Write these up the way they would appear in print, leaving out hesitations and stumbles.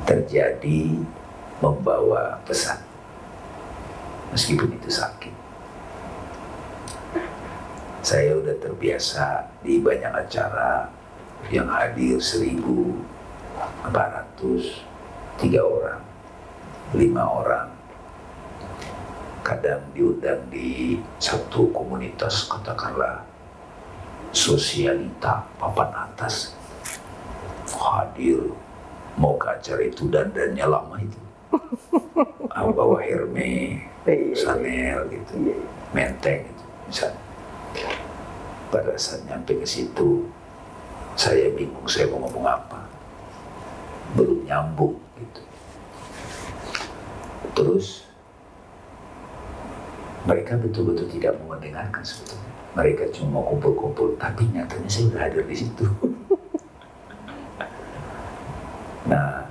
terjadi membawa pesan, meskipun itu sakit. Saya udah terbiasa di banyak acara yang hadir 1.400, 3 orang, 5 orang. Kadang diundang di satu komunitas, katakanlah sosialita papan atas, hadir mau ke acara itu dandannya lama itu, bawa Hermes, Chanel gitu, Menteng gitu misalnya. Pada saat nyampe ke situ, saya bingung saya mau ngomong apa, belum nyambung gitu. Terus mereka betul-betul tidak mau mendengarkan sebetulnya. Mereka cuma mau kumpul-kumpul, tapi nyatanya saya udah hadir di situ. Nah,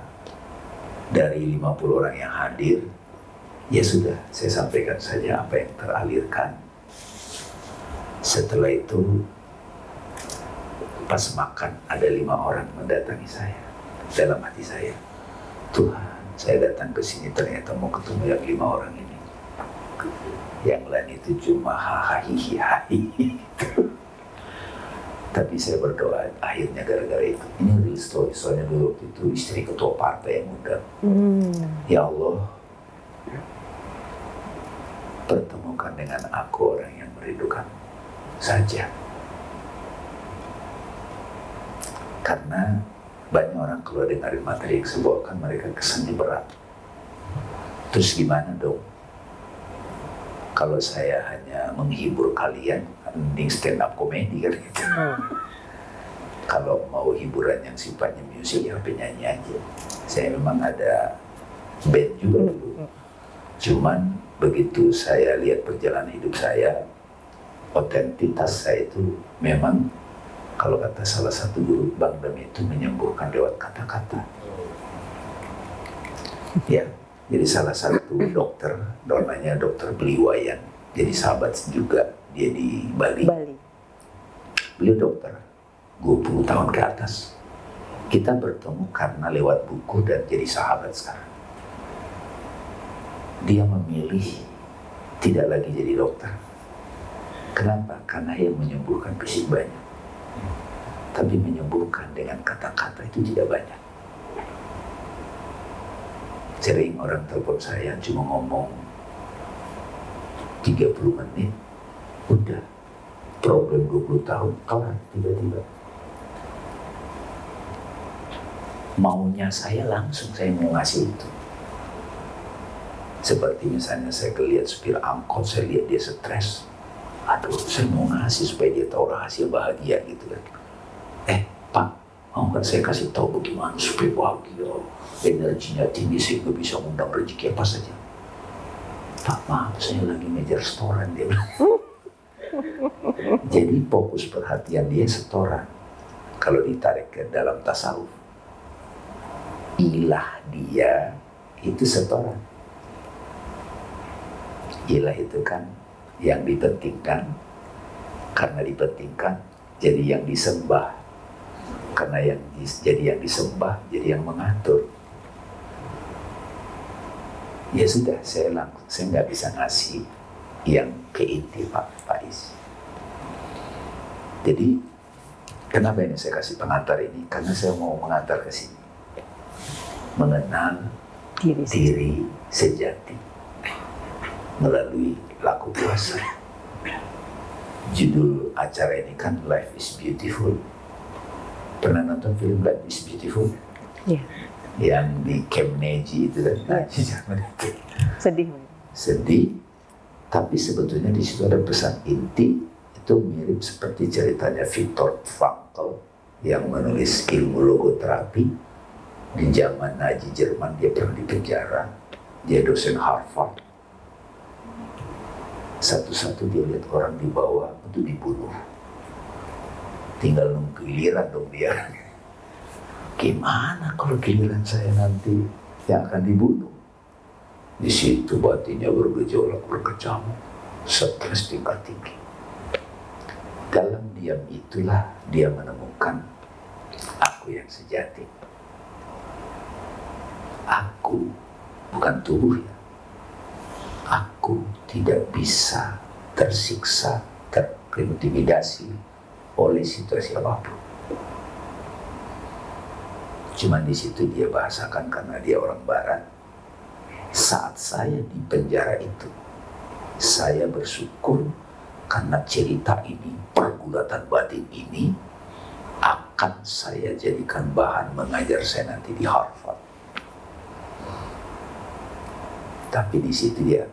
dari 50 orang yang hadir, ya sudah, saya sampaikan saja apa yang teralirkan. Setelah itu, pas makan ada 5 orang mendatangi saya. Dalam hati saya, Tuhan, saya datang ke sini ternyata mau ketemu yang 5 orang ini. Yang lain itu cuma hahaha. Tapi saya berdoa akhirnya gara-gara itu. Ini real story, soalnya dulu itu istri ketua partai yang undang. Ya Allah, pertemukan dengan aku orang yang merindukan saja. Karena banyak orang kalau dengarin materi yang saya bawakan, mereka kesannya berat. Terus gimana dong? Kalau saya hanya menghibur kalian, mending stand up komedi kan gitu. Kalau mau hiburan yang sifatnya musik, ya penyanyi aja. Saya memang ada band juga dulu. Cuman begitu saya lihat perjalanan hidup saya, otentitas saya itu memang, kalau kata salah satu guru, Bang Dam itu menyembuhkan lewat kata-kata. Ya, jadi salah satu dokter, namanya Dokter Beliwayan, jadi sahabat juga, dia di Bali. Beliau dokter, 20 tahun ke atas. Kita bertemu karena lewat buku dan jadi sahabat sekarang. Dia memilih tidak lagi jadi dokter. Kenapa? Karena yang menyembuhkan fisik banyak, tapi menyembuhkan dengan kata-kata itu tidak banyak. Sering orang telepon saya cuma ngomong 30 menit, udah problem 20 tahun kelar tiba-tiba. Maunya saya langsung, saya mau ngasih itu. Seperti misalnya saya lihat supir angkot, saya lihat dia stres. Aduh, saya mau ngasih supaya dia tahu rahasia bahagia gitu kan. Pak, mau nggak saya kasih tahu bagaimana supaya bahagia, energinya tinggi sehingga bisa undang rezeki apa saja. Pak, maaf, saya lagi ngejar setoran, dia bilang. Jadi fokus perhatian dia setoran. Kalau ditarik ke dalam tasawuf, ilah dia itu setoran. Ilah itu kan yang dipentingkan, karena dipentingkan jadi yang disembah, karena jadi yang disembah jadi yang mengatur. Ya sudah, saya nggak bisa ngasih yang ke inti Pak Faiz. Jadi kenapa ini saya kasih pengantar ini? Karena saya mau mengantar ke sini, mengenal diri sejati melalui laku puasa. Judul acara ini kan Life is Beautiful. Pernah nonton film Life is Beautiful? Iya. Yang di Camp Neji itu kan? Itu. Sedih, tapi sebetulnya di situ ada pesan inti. Itu mirip seperti ceritanya Viktor Frankl yang menulis ilmu logoterapi. Di zaman Nazi Jerman dia pernah dipenjara, dia dosen Harvard. Satu-satu dia lihat orang di bawah untuk dibunuh. Tinggal nunggu giliran dong dia. Gimana kalau giliran saya nanti yang akan dibunuh? Di situ batinnya bergejolak, berkecamuk, stres tingkat tinggi. Dalam diam itulah dia menemukan aku yang sejati. aku, bukan tubuh ya, aku tidak bisa tersiksa, terintimidasi oleh situasi apapun. Cuman di situ dia bahasakan karena dia orang barat. Saat saya di penjara itu, saya bersyukur karena cerita ini, pergulatan batin ini akan saya jadikan bahan mengajar saya nanti di Harvard. Tapi di situ dia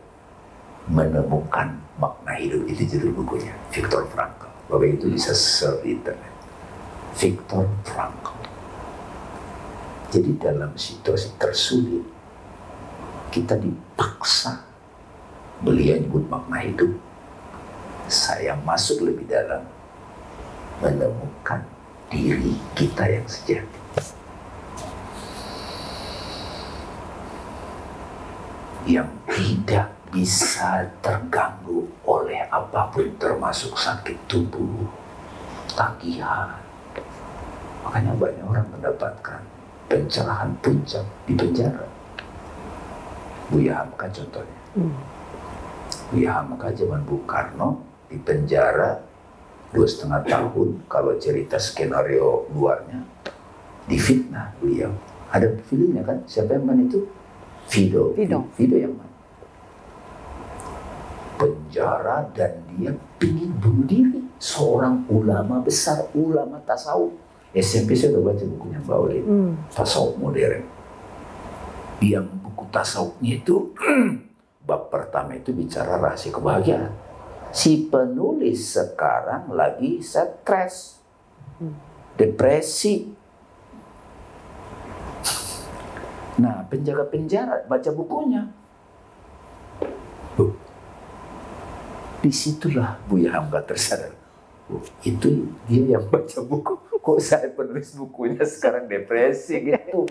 menemukan makna hidup, itu judul bukunya, Viktor Frankl. Bapak itu bisa search di internet. Viktor Frankl. Jadi dalam situasi tersulit, kita dipaksa, beliau nyebut makna hidup. Saya masuk lebih dalam, menemukan diri kita yang sejati. Yang tidak bisa terganggu oleh apapun, termasuk sakit tubuh, tagihan. Makanya banyak orang mendapatkan pencerahan puncak di penjara. Buya Hamka contohnya. Buya Hamka zaman Bung Karno di penjara 2,5 tahun. Kalau cerita skenario luarnya, difitnah beliau. Ada filmnya kan? Siapa yang main itu? Vido yang main. Penjara dan dia ingin bunuh diri. Seorang ulama besar, ulama tasawuf. SMP saya udah baca bukunya Mbak Oli, tasawuf modern. Yang buku tasawufnya itu bab pertama itu bicara rahasia kebahagiaan. Si penulis sekarang lagi stres, depresi. Nah, penjaga penjara baca bukunya. Disitulah Buya Hamka tersadar. Itu dia yang baca buku. Kok saya penulis bukunya sekarang depresi gitu.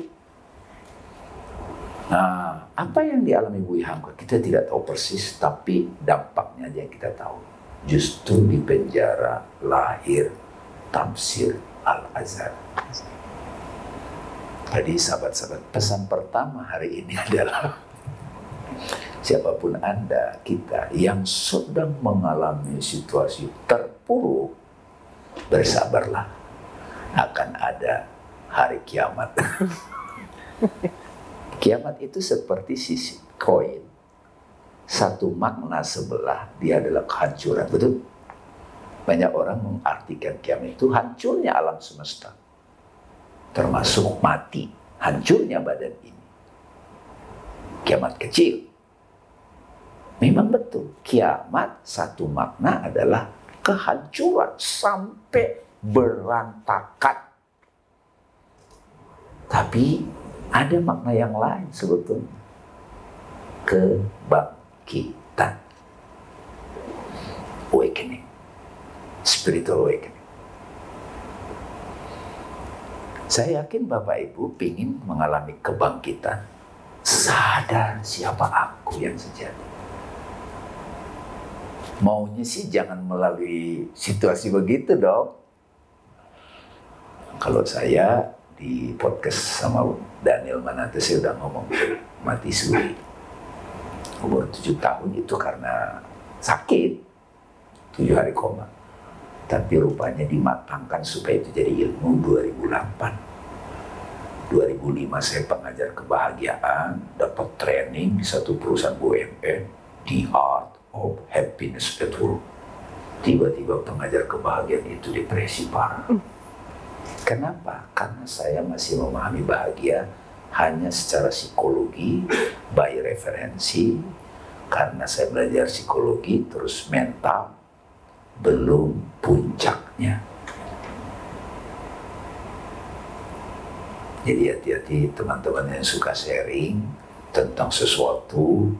Nah, apa yang dialami Buya Hamka kita tidak tahu persis, tapi dampaknya aja yang kita tahu. Justru di penjara lahir Tafsir Al-Azhar. Jadi sahabat-sahabat, pesan pertama hari ini adalah siapapun Anda, kita yang sedang mengalami situasi terpuruk, bersabarlah. Akan ada hari kiamat. Kiamat itu seperti sisi koin. Satu makna sebelah, dia adalah kehancuran. Betul? Banyak orang mengartikan kiamat itu hancurnya alam semesta. Termasuk mati, hancurnya badan ini. Kiamat kecil. Memang betul, kiamat satu makna adalah kehancuran sampai berantakan. Tapi ada makna yang lain sebetulnya. Kebangkitan. Awakening. Spiritual awakening. Saya yakin Bapak Ibu ingin mengalami kebangkitan. Sadar siapa aku yang sejati. Maunya sih jangan melalui situasi begitu dong. Kalau saya di podcast sama Daniel Manante saya udah ngomong mati suri. Umur 7 tahun itu karena sakit. 7 hari koma. Tapi rupanya dimatangkan supaya itu jadi ilmu 2008. 2005 saya pengajar kebahagiaan, dapat training di satu perusahaan BUMN, The Art of Happiness at Work. Tiba-tiba pengajar kebahagiaan itu depresi parah. Kenapa? Karena saya masih memahami bahagia hanya secara psikologi, by referensi. Karena saya belajar psikologi, terus mental, belum puncaknya. Jadi hati-hati teman-teman yang suka sharing tentang sesuatu,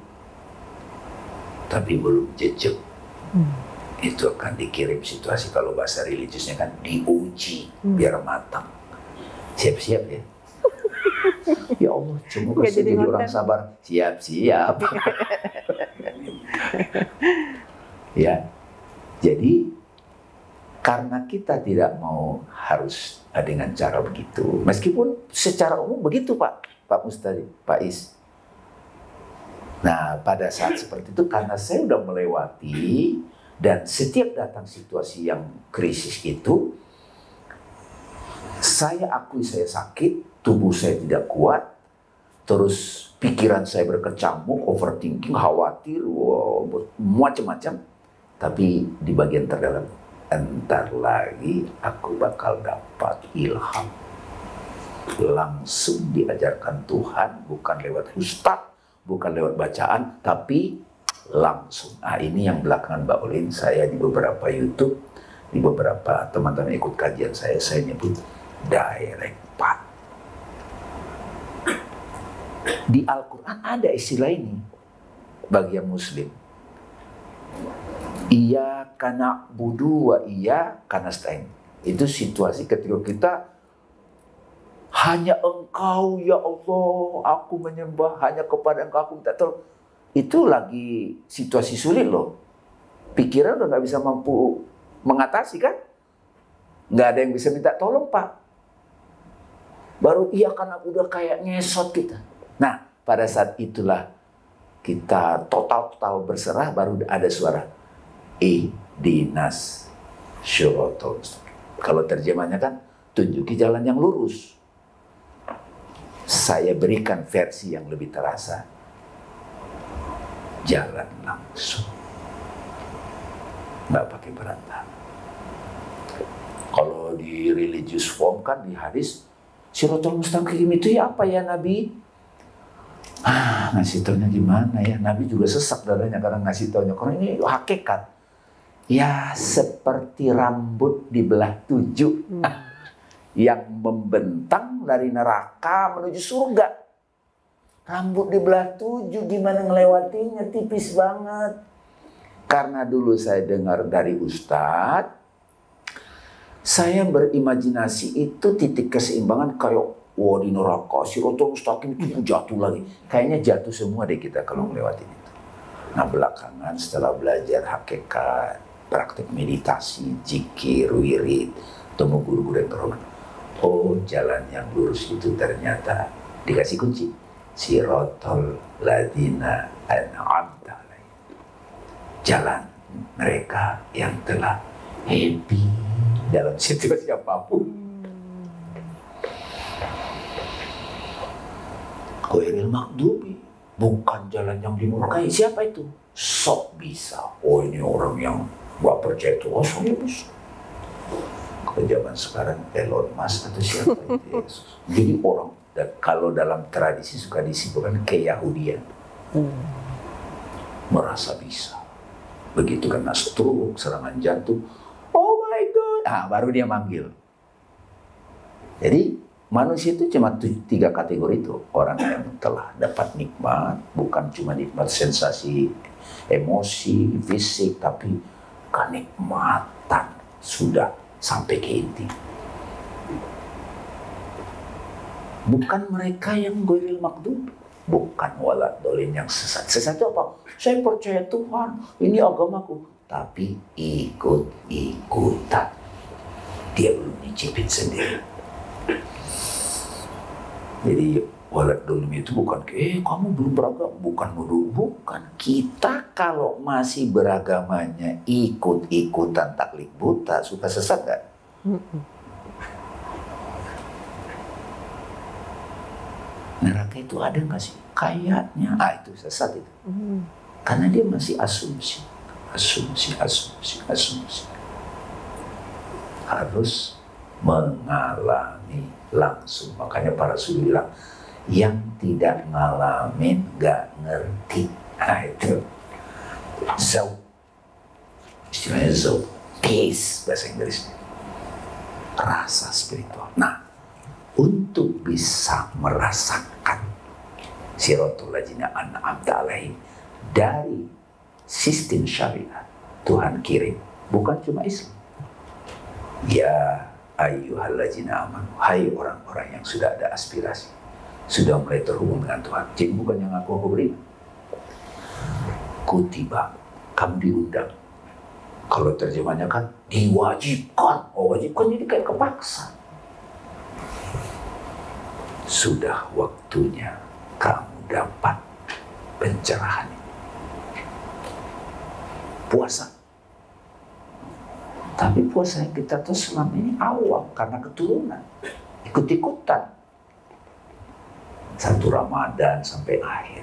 tapi belum jejak. Itu akan dikirim situasi, kalau bahasa religiusnya kan diuji biar matang. Siap-siap ya. Ya Allah, semoga saya jadi orang sabar. Siap-siap. Ya, jadi karena kita tidak mau harus dengan cara begitu, meskipun secara umum begitu Pak. Pak Mustadi, Pak Is. Nah, pada saat seperti itu karena saya udah melewati dan setiap datang situasi yang krisis itu, saya akui saya sakit, tubuh saya tidak kuat, terus pikiran saya berkecamuk, overthinking, khawatir, macam-macam. Tapi di bagian terdalam, entar lagi aku bakal dapat ilham. Langsung diajarkan Tuhan, bukan lewat ustaz, bukan lewat bacaan, tapi langsung. Nah, ini yang belakangan Mbak Ulin, saya di beberapa YouTube, di beberapa teman-teman ikut kajian saya nyebut direct path. Di Al-Quran ada istilah ini bagi yang muslim. Iyyaka na'budu wa iyyaka nasta'in. Itu situasi ketika kita hanya Engkau ya Allah, aku menyembah, hanya kepada Engkau aku minta tolong. Itu lagi situasi sulit loh. Pikiran udah gak bisa mampu mengatasi kan? Nggak ada yang bisa minta tolong Pak. Baru iya karena udah kayak ngesot kita. Nah, pada saat itulah kita total berserah, baru ada suara ihdinas syiratal mustaqim. Kalau terjemahnya kan, tunjuki jalan yang lurus. Saya berikan versi yang lebih terasa. Jalan langsung. Nggak pakai berantakan. Kalau di religious form kan, di hadis, Syiratal Mustaqim itu ya apa ya Nabi? Ngasih taunya gimana ya? Nabi juga sesak dadanya karena ngasih taunya. Karena ini hakikat. Ya seperti rambut dibelah 7. Yang membentang dari neraka menuju surga. Rambut dibelah 7, gimana ngelewatinya? Tipis banget. Karena dulu saya dengar dari Ustadz, saya berimajinasi itu titik keseimbangan kayak, wah di neraka, Syiratal Mustaqim itu jatuh lagi. Kayaknya jatuh semua deh kita kalau ngelewatin itu. Nah belakangan setelah belajar hakikat, praktik meditasi, zikir, wirid, temu guru-guru yang terhormat. Oh jalan yang lurus itu ternyata dikasih kunci. Siratal ladzina an'amta alaihim. Jalan mereka yang telah happy dalam situasi apapun. Ghairil maghdubi, bukan jalan yang dimurkai. Siapa itu? Sok bisa. Oh ini orang yang gak percaya itu. Oh saya bisa. Kalau zaman sekarang Elon Musk atau siapa itu Yesus. Jadi orang, dan kalau dalam tradisi suka disebutkan keyahudian, merasa bisa. Begitu kena stroke, serangan jantung, oh my God, baru dia manggil. Jadi manusia itu cuma 3 kategori itu. Orang yang telah dapat nikmat, bukan cuma nikmat sensasi, emosi, fisik, tapi kenikmatan sudah sampai ke inti. Bukan mereka yang ghairil maghdubi, bukan waladhdallin yang sesat. Sesat itu apa? Saya percaya Tuhan, ini agamaku, tapi ikut-ikutan. Dia belum nyicipin sendiri. Jadi waladhdallin itu bukan kamu belum beragama, bukan. Kita kalau masih beragamanya ikut-ikutan taklid buta, suka sesat gak? Neraka itu ada nggak sih? Kayaknya, itu sesat itu. Karena dia masih asumsi. Harus mengalami langsung. Makanya para sufi bilang, yang tidak ngalamin nggak ngerti. Itu zauq. Istilahnya zauq. Taste bahasa Inggrisnya. Rasa spiritual. Nah, untuk bisa merasakan Siratal ladzina an'amta alaihim dari sistem syariat, Tuhan kirim bukan cuma Islam. Ya ayyuhalladzina amanu, hai orang-orang yang sudah ada aspirasi, sudah mulai terhubung dengan Tuhan. Jadi bukan yang aku beri. Kutiba, kamu diundang. Kalau terjemahnya kan diwajibkan. Oh wajibkan jadi kayak kepaksa. sudah waktunya kamu dapat pencerahan ini. Puasa. Tapi puasa yang kita tuh selama ini awam karena keturunan. Ikut-ikutan. Satu Ramadan sampai akhir.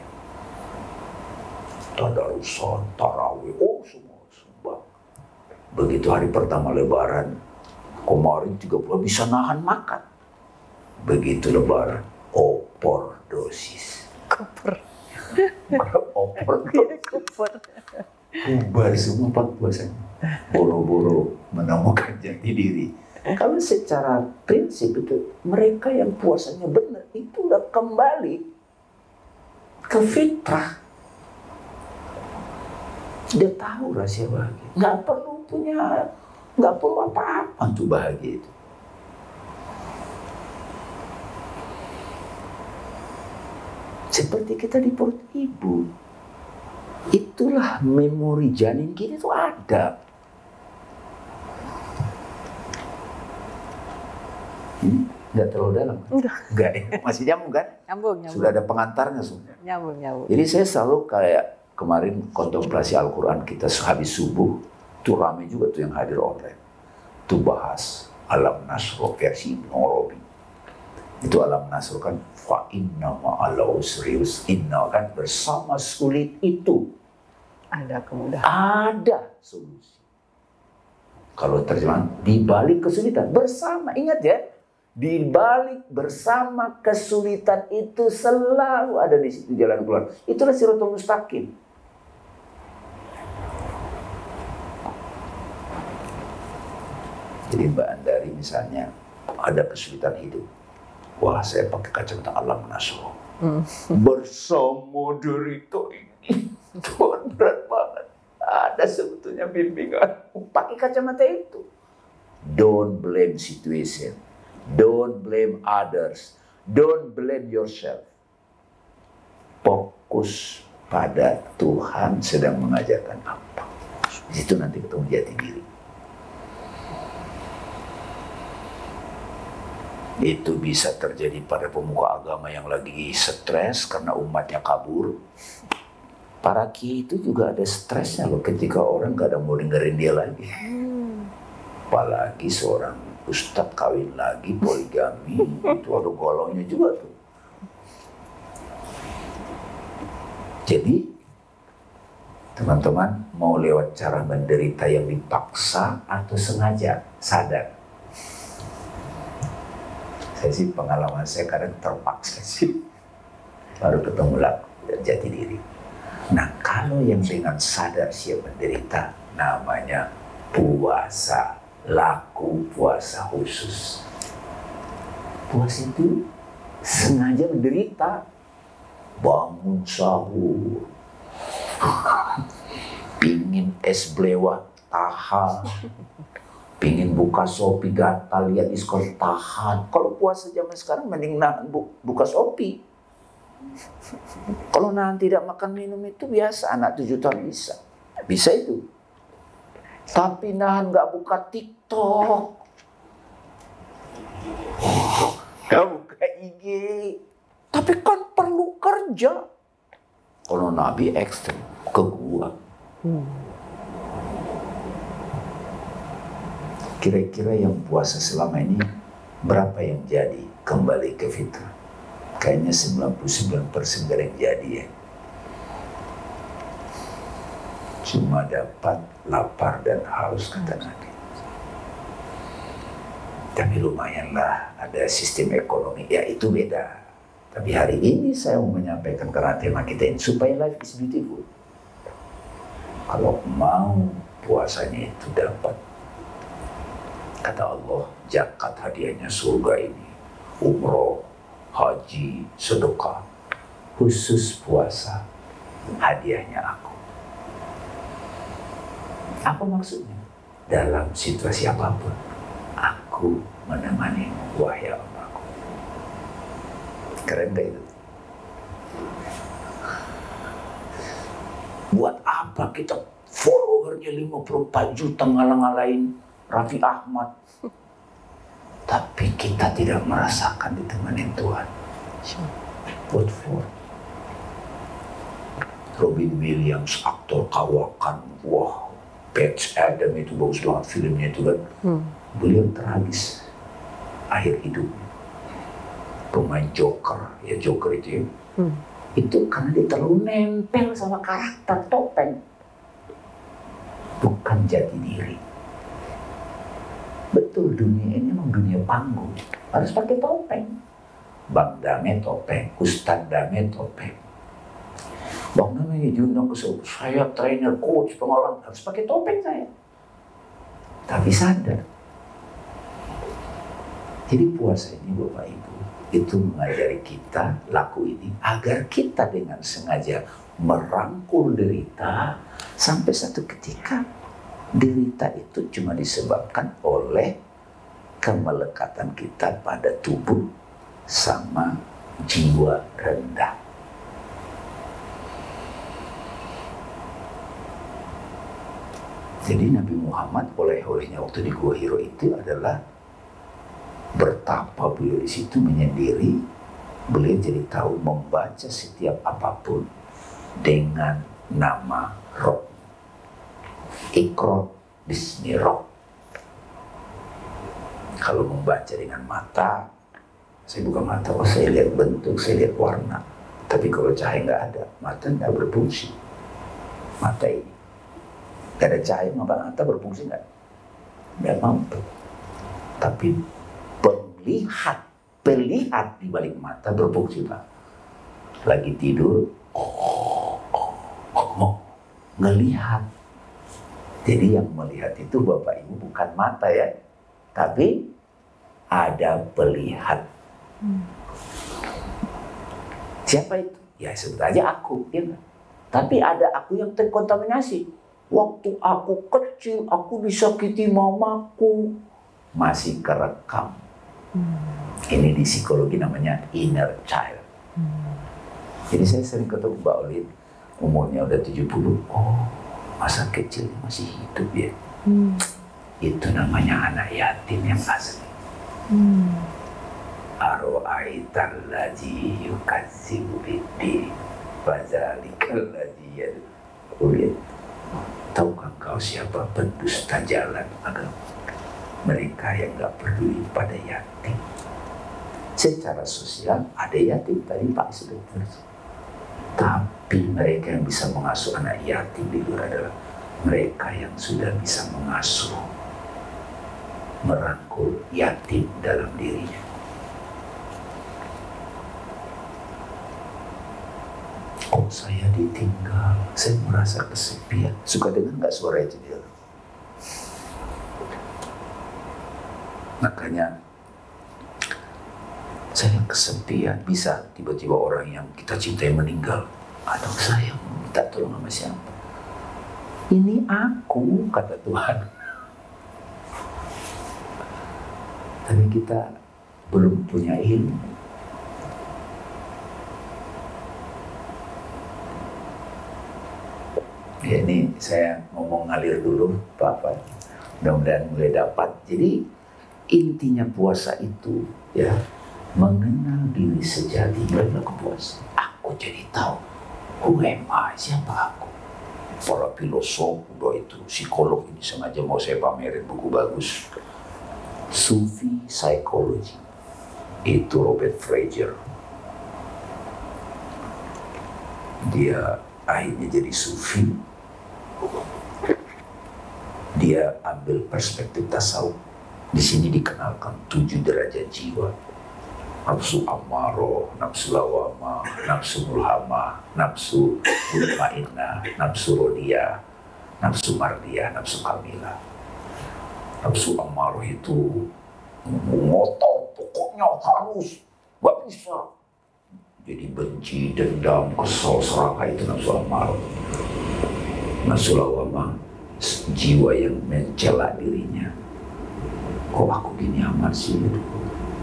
Tadarusan, tarawih, semua sumbang. Begitu hari pertama Lebaran, kemarin 30 bisa nahan makan. Begitu Lebaran, dosis. Koper. Koper. Bubar semua Pak puasanya. Boro-boro menemukan jati diri. Kalau secara prinsip itu, mereka yang puasanya benar, itu udah kembali ke fitrah. Dia tahu rahasia bahagia. Nggak perlu apa-apa untuk bahagia itu. Seperti kita di perut ibu. Itulah memori janin kita itu ada. Nggak terlalu dalam? Enggak ya? Masih nyambung kan? Nyambung. Sudah ada pengantarnya sebenarnya. Nyambung. Jadi saya selalu kayak kemarin kontemplasi Al-Quran kita habis subuh, itu rame juga tuh yang hadir online. Itu bahas Alam Nasr versi Ibnu Arabi. Itu Alam Nasr kan, fa inna ma'al usri inna kan, bersama sulit itu ada kemudahan. Ada solusi. Kalau terjemahan, di balik kesulitan bersama, ingat ya, di balik bersama kesulitan itu selalu ada di situ jalan keluar. Itulah Shirathul Mustaqim. Jadi Mbak Andari misalnya ada kesulitan hidup. Wah, saya pakai kacamata Alam Nasr. Bersama derita ini. Tuhan, berat banget. Ada sebetulnya bimbingan. Pakai kacamata itu. Don't blame situation. Don't blame others. Don't blame yourself. Fokus pada Tuhan sedang mengajarkan apa. Di situ nanti ketemu jati diri. Itu bisa terjadi pada pemuka agama yang lagi stres karena umatnya kabur. Para kiai itu juga ada stresnya loh ketika orang gak ada mau dengerin dia lagi. Apalagi seorang ustadz kawin lagi, poligami, itu ada golongnya juga tuh. Jadi, teman-teman mau lewat cara menderita yang dipaksa atau sengaja, sadar. Saya sih pengalaman saya kadang terpaksa sih. Baru ketemu laku dan jati diri. Nah, kalau yang dengan sadar siap menderita, namanya puasa. Laku puasa khusus. Puasa itu sengaja menderita. Bangun sahur. Pingin es belewah, tahan. Pingin buka Shopee, gatal, lihat diskon, tahan. Kalau puasa zaman sekarang mending nahan buka Shopee. Kalau nahan tidak makan minum itu biasa, anak 7 tahun bisa. Bisa itu. Tapi nahan nggak buka TikTok, nggak buka IG, tapi kan perlu kerja. Kalau Nabi ekstrem ke gua. Kira-kira yang puasa selama ini berapa yang jadi kembali ke fitrah? Kayaknya 99% gak ada yang jadi ya. Cuma dapat lapar dan haus kata Nabi. Tapi lumayanlah ada sistem ekonomi, ya itu beda. Tapi hari ini saya mau menyampaikan karena tema kita ini supaya life is beautiful. Kalau mau puasanya itu dapat, kata Allah, zakat hadiahnya surga ini, umroh, haji, sedekah, khusus puasa hadiahnya aku. Apa maksudnya? Dalam situasi apapun, aku menemanimu, wahai Allahku. Keren gak itu? Buat apa kita followernya 54 juta ngalang-ngalain Raffi Ahmad, tapi kita tidak merasakan ditemenin Tuhan? What for? Robin Williams, aktor kawakan, wah, Patch Adam itu bagus banget filmnya itu kan. Beliau tragis akhir hidupnya. Pemain Joker, ya Joker itu ya. Itu karena dia terlalu nempel sama karakter topeng. Bukan jati diri. Betul, dunia ini memang dunia panggung. Harus pakai topeng. Bang Dame topeng, Ustadz Dame topeng. Bang Dame diundang ke saya trainer, coach, pengolahan. Harus pakai topeng saya. Tapi sadar. Jadi puasa ini Bapak Ibu, itu mengajari kita laku ini agar kita dengan sengaja merangkul derita sampai satu ketika derita itu cuma disebabkan oleh kemelekatan kita pada tubuh sama jiwa rendah. Jadi Nabi Muhammad oleh-olehnya waktu di Gua Hiro itu adalah bertapa beliau di situ menyendiri. Beliau jadi tahu membaca setiap apapun dengan nama Rob. Iqra bismi Rob. Kalau membaca dengan mata, saya buka mata, oh saya lihat bentuk, saya lihat warna. Tapi kalau cahaya nggak ada, mata nggak berfungsi. Mata ini nggak ada cahaya, mata berfungsi nggak mampu. Tapi pelihat di balik mata berfungsi Pak. Lagi tidur, ngelihat. Jadi yang melihat itu Bapak Ibu bukan mata ya, tapi ada pelihat. Siapa itu? Ya sebut aja aku, ya. Tapi ada aku yang terkontaminasi. Waktu aku kecil, aku disakiti mamaku. Masih kerekam. Ini di psikologi namanya inner child. Jadi saya sering ketemu Mbak Olin, umurnya udah 70. Oh, masa kecilnya masih hidup ya. Itu namanya anak yatim yang asli. Aro'aital ladzi yukadzibu bid-din fadzalikal ladzi yad'u. Tahukah kau siapa pendusta jalan agama? Mereka yang gak peduli pada yatim. Secara sosial ada yatim tadi Pak Sebentar. Tapi mereka yang bisa mengasuh anak yatim di luar adalah mereka yang sudah bisa mengasuh, merangkul yatim dalam dirinya. Oh saya ditinggal, saya merasa kesepian. Suka dengar nggak suara itu dia? Makanya saya kesepian, bisa tiba-tiba orang yang kita cintai meninggal. Aduh saya minta tolong sama siapa? Ini aku, kata Tuhan. Tapi kita belum punya ilmu. Ya, ini saya ngomong ngalir dulu, Bapak. Mudah-mudahan mulai dapat. Jadi intinya puasa itu ya mengenal diri sejati. Mereka puasa. Aku jadi tahu who am I, siapa aku. Para filosof udah itu, psikolog ini sengaja mau saya pamerin buku bagus. Sufi Psychology. Itu Robert Fraser. Dia akhirnya jadi sufi. Dia ambil perspektif tasawuf. Di sini dikenalkan 7 derajat jiwa. Nafsu amaro, nafsu lawama, nafsu mulhama, nafsu mutmainnah, nafsu rodiyah, nafsu mardiyah, nafsu kamilah. Nafsu amaro itu ngotot, pokoknya harus, gak bisa. Jadi benci, dendam, kesal, serakah itu nafsu amaro. Nafsu lawama, jiwa yang mencela dirinya. Kok aku gini amat sih?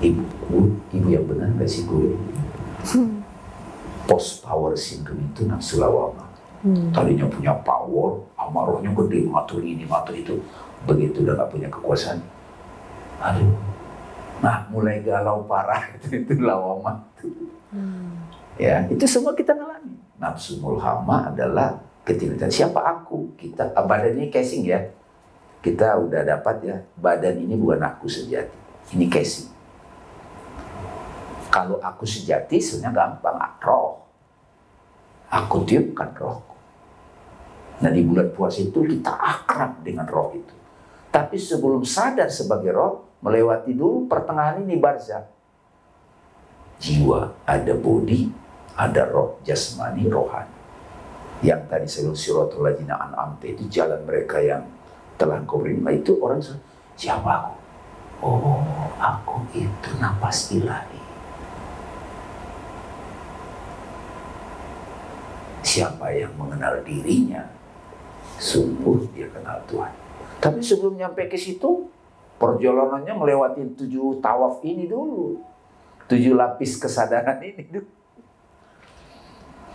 Ibu yang benar gak sih gue? Post power syndrome itu nafsu lawama. Tadinya punya power, amarahnya gede, ngatur ini, ngatur itu. Begitu udah gak punya kekuasaan, aduh, Nah, mulai galau parah itu lawama. Ya, itu semua kita ngalami. Nafsu mulhama adalah ketika siapa aku? Kita badannya casing ya. Kita udah dapat ya, badan ini bukan aku sejati. Ini casing. Kalau aku sejati sebenarnya gampang, roh. Aku tiupkan rohku. Nah, di bulan puasa itu kita akrab dengan roh itu. Tapi sebelum sadar sebagai roh, melewati dulu pertengahan ini barzah. Jiwa, ada body, ada roh, jasmani, rohani. Yang tadi saya bilang siratal ladzina an'amta itu jalan mereka yang telah kau beri. Itu orang siapa aku? Oh, aku itu napas ilahi. Siapa yang mengenal dirinya, sungguh dia kenal Tuhan. Tapi sebelum nyampe ke situ, perjalanannya melewati 7 tawaf ini dulu. 7 lapis kesadaran ini dulu.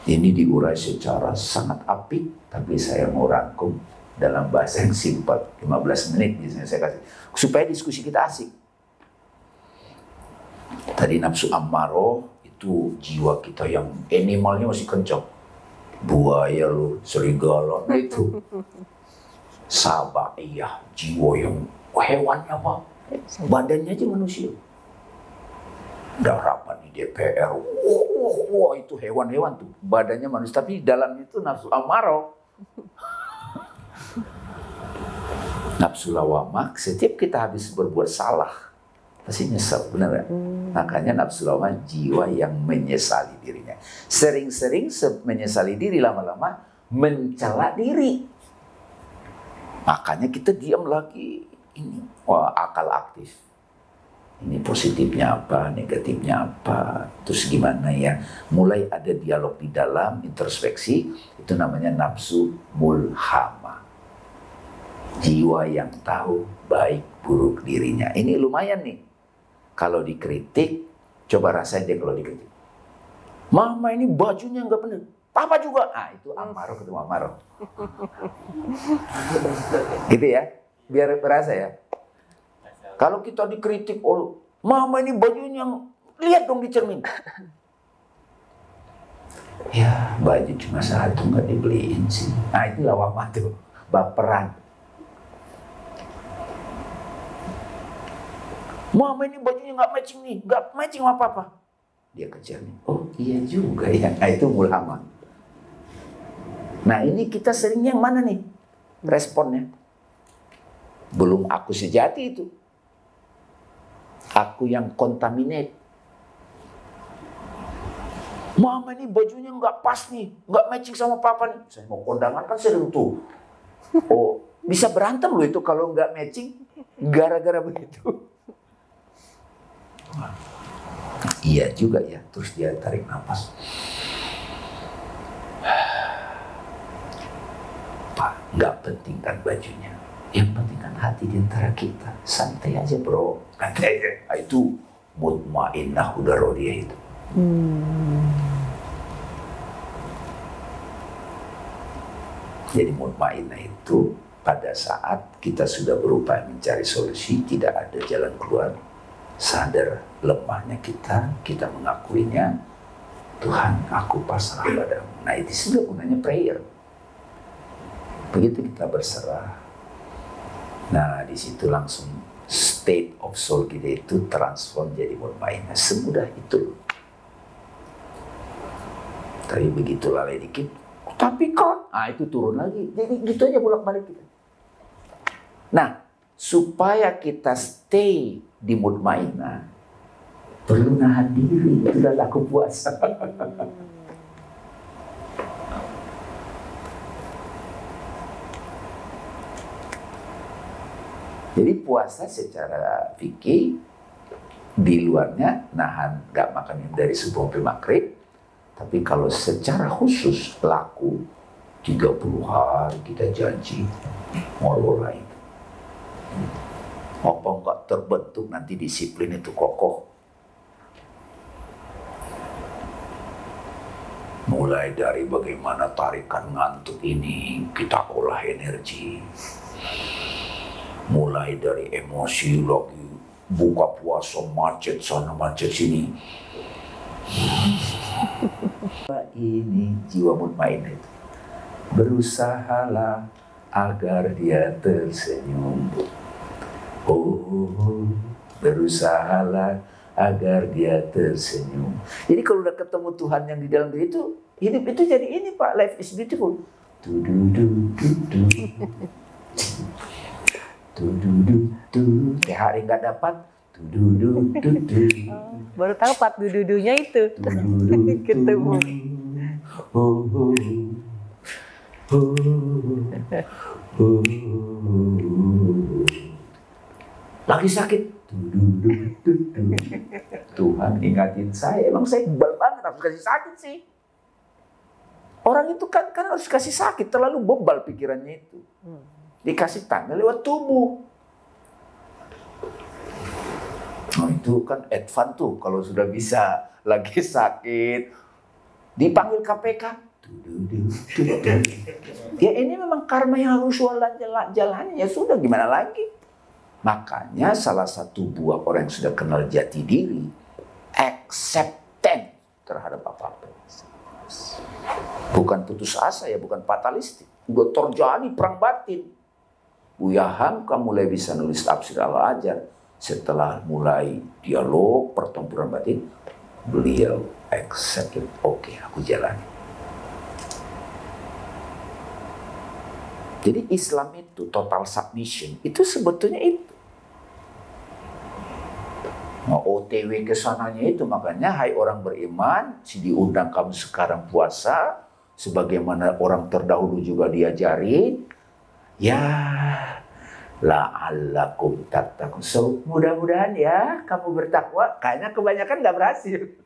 Ini diurai secara sangat apik, tapi saya mau rangkum dalam bahasa yang simpel. 15 menit biasanya saya kasih. Supaya diskusi kita asik. Tadi nafsu ammaro itu jiwa kita yang animalnya masih kencang. Buaya lu, serigala, nah itu. Sabaiyah, jiwa yang hewannya apa? Badannya aja manusia. Darapan di DPR, wah itu hewan-hewan tuh. Badannya manusia, tapi di dalamnya itu nafsu ammaro. Nafsu lawamah, setiap kita habis berbuat salah, pasti nyesal, benar gak? Makanya nafsu lawamah jiwa yang menyesali dirinya. Sering-sering menyesali diri, lama-lama mencela diri. Makanya kita diam lagi. Ini wah, akal aktif. Ini positifnya apa, negatifnya apa, terus gimana ya. Mulai ada dialog di dalam, introspeksi, itu namanya nafsu mulhama. Jiwa yang tahu baik buruk dirinya. Ini lumayan nih. Kalau dikritik, coba rasain deh kalau dikritik. Mama ini bajunya nggak bener. Papa juga. Ah, itu amarah ketemu amarah. Gitu ya. Biar berasa ya. Kalau kita dikritik, oh, mama ini bajunya, lihat dong di cermin. Ya, baju cuma satu nggak dibeliin sih. Nah, itu lawamah tuh, baperan. Mama ini bajunya nggak matching nih, nggak matching sama papa. Dia ke cermin. Oh iya juga ya. Nah, itu mulhama. Nah, ini kita sering yang mana nih responnya? Belum aku sejati itu. Aku yang contaminate. Mama ini bajunya nggak pas nih, nggak matching sama papa nih. Saya mau kondangan kan sering tuh. Oh, bisa berantem loh itu kalau nggak matching gara-gara begitu. Iya juga ya. Terus dia tarik nafas. Pak, nggak penting kan bajunya. Yang penting kan hati di antara kita. Santai aja bro. Santai aja. Itu mutmainnah udah rodiyah itu. Jadi mutmainnah itu pada saat kita sudah berupaya mencari solusi, tidak ada jalan keluar, sadar lemahnya kita mengakuinya, Tuhan aku pasrah padamu. Nah itu sudah gunanya prayer. Begitu kita berserah, nah di situ langsung state of soul kita itu transform jadi mutmainnah. Semudah itu. Tapi begitu lalai dikit, tapi kok, nah itu turun lagi. Jadi gitu aja bolak-balik kita. Nah, supaya kita stay di mutmainnah, perlu nahan diri. Itu adalah aku puasa. Jadi puasa secara fikih di luarnya nahan gak makan dari subuh sampai maghrib. Tapi kalau secara khusus laku 30 hari kita janji ngelola itu. Apa enggak terbentuk nanti disiplin itu kokoh. Mulai dari bagaimana tarikan ngantuk ini kita olah energi. Mulai dari emosi lagi buka puasa macet sana macet sini. Ini jiwa mutmain itu. Berusahalah agar dia tersenyum. Oh, berusahalah agar dia tersenyum. Jadi kalau udah ketemu Tuhan yang di dalam diri itu, hidup itu jadi ini Pak, life is beautiful. THR nggak dapat. Baru tahu Pak dududunya itu. Ketemu. Lagi sakit. Tuhan ingatin saya, emang saya bebal banget harus kasih sakit sih. Orang itu kan harus kasih sakit, terlalu bebal pikirannya itu. Dikasih tanda lewat tubuh. Oh itu kan advance tuh, kalau sudah bisa lagi sakit, dipanggil KPK. Ya ini memang karma yang harus jalannya, ya sudah gimana lagi. Makanya salah satu buah orang yang sudah kenal jati diri, acceptance terhadap apa-apa. Bukan putus asa ya, bukan fatalistik. Udah terjadi perang batin. Buya Hamka mulai bisa nulis tafsir Al-Ajar setelah mulai dialog pertempuran batin. Beliau accept, oke, aku jalani. Jadi Islam itu total submission, itu sebetulnya itu. Nah, OTW ke sananya itu, makanya hai orang beriman, si diundang kamu sekarang puasa, sebagaimana orang terdahulu juga diajarin, ya la'allakum tattaqun. So, mudah-mudahan ya kamu bertakwa, kayaknya kebanyakan nggak berhasil.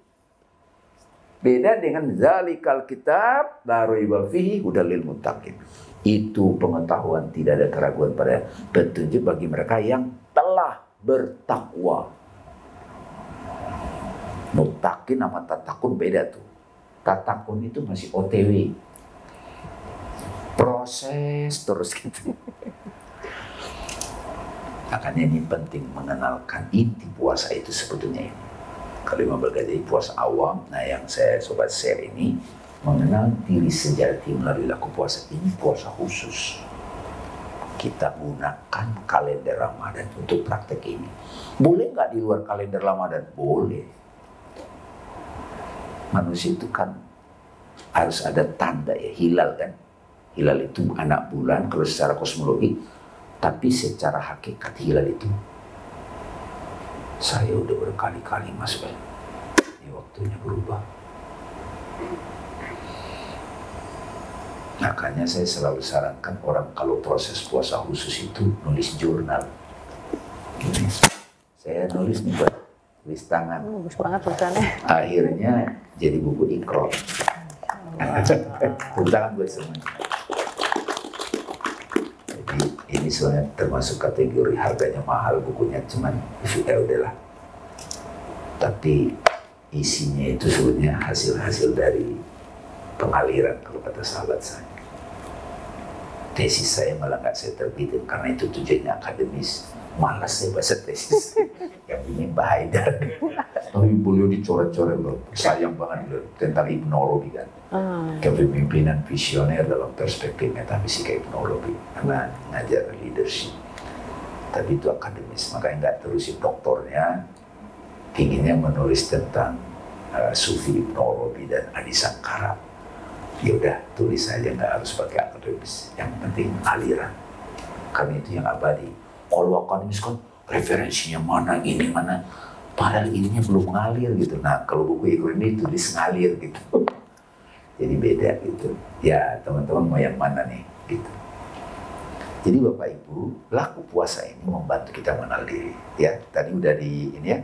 Beda dengan zalikal kitab la raiba fihi hudal lil muttaqin. Itu pengetahuan, tidak ada keraguan pada petunjuk bagi mereka yang telah bertakwa. Muttaqin sama tatakun beda tuh. Tatakun itu masih OTW. Proses terus gitu. Makanya ini penting mengenalkan inti puasa itu sebetulnya ini. Kalau Imam Al-Ghazali puasa awam, nah yang saya sobat share ini mengenal diri sejati melalui laku puasa. Ini puasa khusus. Kita gunakan kalender Ramadan untuk praktek ini. Boleh nggak di luar kalender Ramadan? Boleh. Manusia itu kan harus ada tanda ya, hilal kan. Hilal itu anak bulan kalau secara kosmologi. Tapi secara hakikat hilal itu, saya udah berkali-kali masuk. Ini waktunya berubah. Makanya saya selalu sarankan orang kalau proses puasa khusus itu nulis jurnal. Gini. Saya nulis nih buat tulis tangan. Bagus banget tulisannya. Akhirnya jadi buku Iqra. Tepuk tangan buat semuanya. Jadi ini soalnya termasuk kategori harganya mahal bukunya, cuman ya udahlah. Tapi isinya itu sebenarnya hasil-hasil dari pengaliran kalau kata sahabat saya. Tesis saya malah nggak saya terbitin karena itu tujuannya akademis. Malas saya baca tesis. Yang ini Mbak Haidar. Tapi beliau dicoret-coret loh. Sayang banget loh tentang hipnologi kan. Kepemimpinan visioner dalam perspektif metafisika hipnologi. Karena ngajar leadership. Tapi itu akademis. Makanya nggak terusin doktornya. Inginnya menulis tentang sufi hipnologi dan Adi Sankara. Ya udah tulis saja, nggak harus pakai akademis. Yang penting aliran. Karena itu yang abadi. Kalau akademis kan referensinya mana, ini mana. Padahal ininya belum ngalir gitu. Nah kalau buku Iqra ini tulis ngalir gitu. Jadi beda gitu. Ya teman-teman mau yang mana nih gitu. Jadi Bapak Ibu, laku puasa ini membantu kita mengenal diri. Ya tadi udah di ini ya.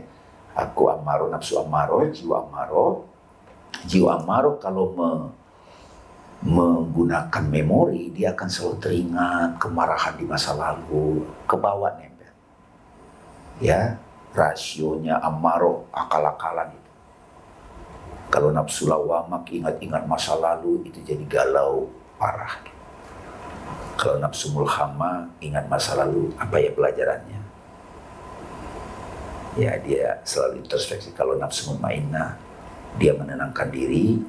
Aku amaro, nafsu amaro, jiwa amaro. Jiwa amaro kalau menggunakan memori, dia akan selalu teringat kemarahan di masa lalu, ke bawah nempel. Ya, rasionya amaro, akal-akalan itu. Kalau nafsu lawamak, ingat-ingat masa lalu, itu jadi galau, parah. Kalau nafsu mulhama, ingat masa lalu, apa ya pelajarannya? Ya, dia selalu introspeksi. Kalau nafsu mutmainnah, dia menenangkan diri,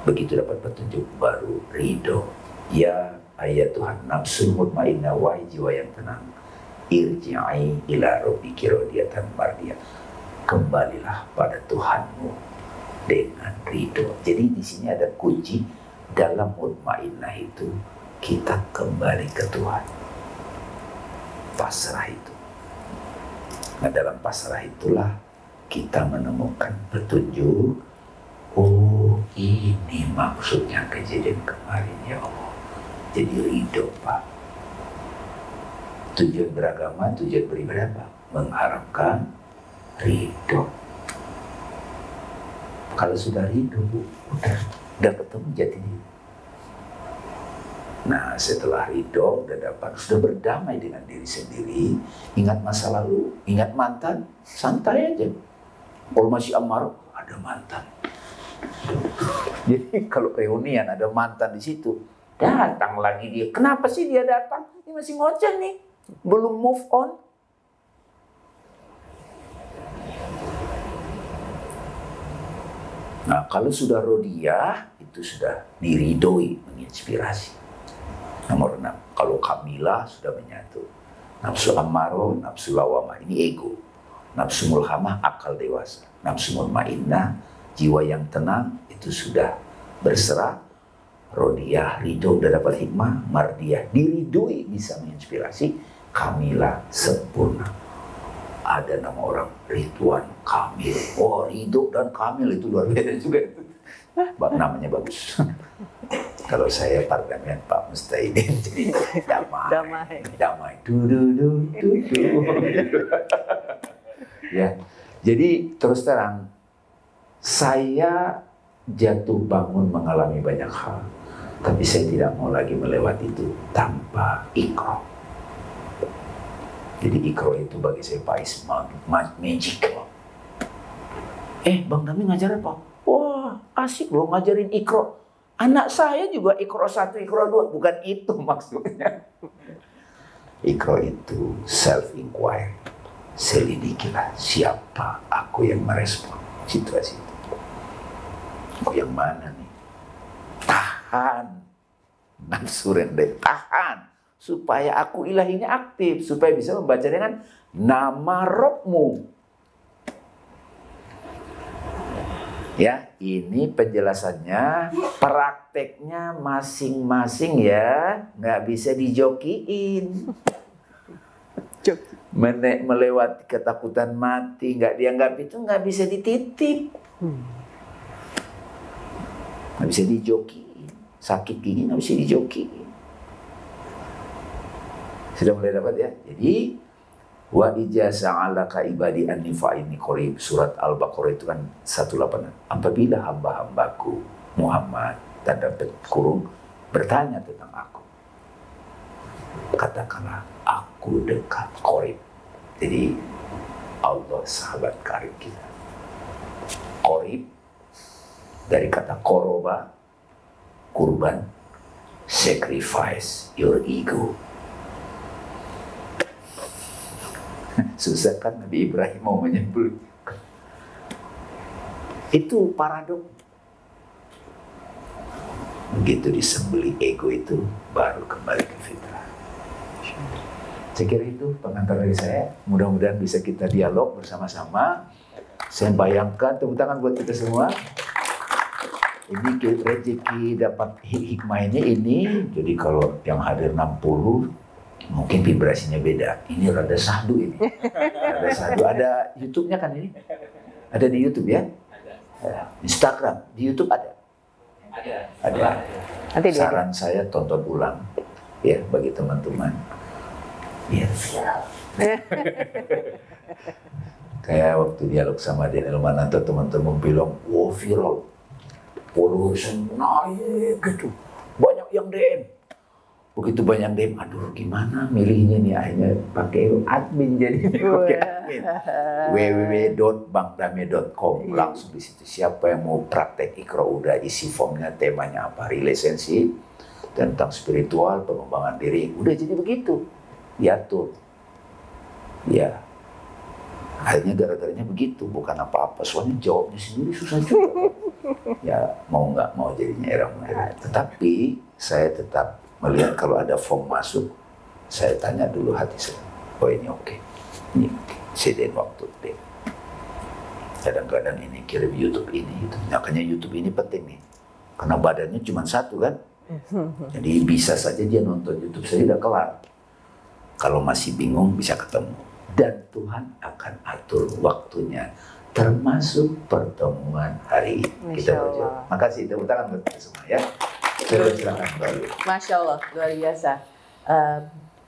begitu dapat petunjuk baru ridho. Ya ayat Tuhan nafsu mutmainnah, wahai jiwa yang tenang, irji'i ila rabbiki radiyatan mardiyah, kembalilah pada Tuhanmu dengan ridho. Jadi di sini ada kunci dalam mutmainnah itu, kita kembali ke Tuhan, pasrah itu. Nah, dalam pasrah itulah kita menemukan petunjuk. Oh, ini maksudnya kejadian kemarin, ya Allah. Jadi ridho, Pak. Tujuan beragama, tujuan beribadah, Pak, mengharapkan ridho. Kalau sudah ridho, Bu, udah ketemu jati diri. Nah, setelah ridho, sudah berdamai dengan diri sendiri, ingat masa lalu, ingat mantan, santai aja. Kalau masih amarah, ada mantan. Jadi kalau reunian ada mantan di situ, datang lagi dia. Kenapa sih dia datang? Dia masih ngoceh nih, belum move on. Nah, kalau sudah rodiyah, itu sudah diridoi, menginspirasi. Nomor 6, kalau kamilah sudah menyatu. Nafsu ammaro, nafsu lawamah, ini ego. Nafsu mulhamah, akal dewasa. Nafsu mutmainnah, jiwa yang tenang, itu sudah berserah. Rodiyah, ridho, udah dapat hikmah. Mardiyah, diridoi, bisa menginspirasi. Kamilah, sempurna. Ada nama orang, Ridwan Kamil. Oh, ridho dan kamil itu luar biasa juga. Namanya bagus. Kalau saya pardamaian Pak Mustahidin, jadi damai. Ya, jadi terus terang, saya jatuh bangun mengalami banyak hal, tapi saya tidak mau lagi melewati itu tanpa ikro. Jadi ikro itu bagi saya magic. Bang Dami ngajar apa? Wah, asik loh ngajarin ikro. Anak saya juga ikro 1, ikro 2. Bukan itu maksudnya. Ikro itu self-inquiry. Selidikilah siapa aku yang merespon situasi itu. Aku yang mana nih? Tahan. Nafsu rendeh, tahan. Supaya aku ilahinya aktif. Supaya bisa membaca dengan nama Robmu. Ya, ini penjelasannya, prakteknya masing-masing ya, nggak bisa dijokiin. Melewati ketakutan mati, nggak dianggap itu nggak bisa dititip, nggak bisa dijokiin. Sakit gigi nggak bisa dijokiin. Sudah mulai dapat ya. Jadi wa ijazah alaka ibadi anni fa'inni qarib, surat Al-Baqarah itu kan 186. Apabila hamba-hambaku Muhammad tanda kurung bertanya tentang aku, katakanlah aku dekat, qarib. Jadi Allah sahabat karib kita. Qarib dari kata qoroba, kurban, sacrifice your ego. Susah kan Nabi Ibrahim mau menyembelih. Itu paradok. Begitu disembelih ego itu, baru kembali ke fitrah. Saya kira itu pengantar dari saya. Mudah-mudahan bisa kita dialog bersama-sama. Saya bayangkan, tepuk tangan buat kita semua. Ini rezeki dapat hikmah ini. Jadi kalau yang hadir 60, mungkin vibrasinya beda. Ini rada sahdu ini. Rada sahdu. Ada YouTube-nya kan ini? Ada di YouTube ya? Ada. Instagram, di YouTube ada? Ada. Saran saya tonton ulang ya bagi teman-teman. Iya. Kayak waktu dialog sama Daniel Mananta, teman-teman bilang, wow viral. Followersnya naik gitu. Banyak yang DM. Begitu banyak DM, aduh gimana milihnya nih, akhirnya pakai admin jadi pakai admin. www.bangdame.com, langsung di situ siapa yang mau praktek ikro udah isi formnya, temanya apa, relationship, tentang spiritual, pengembangan diri, udah jadi begitu, diatur. Ya, Akhirnya gara-garanya begitu, bukan apa-apa. Soalnya jawabnya sendiri susah juga. Ya mau nggak mau jadinya error. Tetapi saya tetap melihat kalau ada form masuk, saya tanya dulu hati saya. Oh ini oke. Ini sedain waktu deh. Kadang-kadang ini kirim YouTube ini. Gitu. Makanya YouTube ini penting nih. Karena badannya cuma satu kan. Jadi bisa saja dia nonton YouTube saya udah kelar. Kalau masih bingung bisa ketemu. Dan Tuhan akan atur waktunya, termasuk pertemuan hari ini. Kita berjumpa. Makasih, tepuk tangan buat kita semua ya. Silakan. Masya Allah, luar biasa.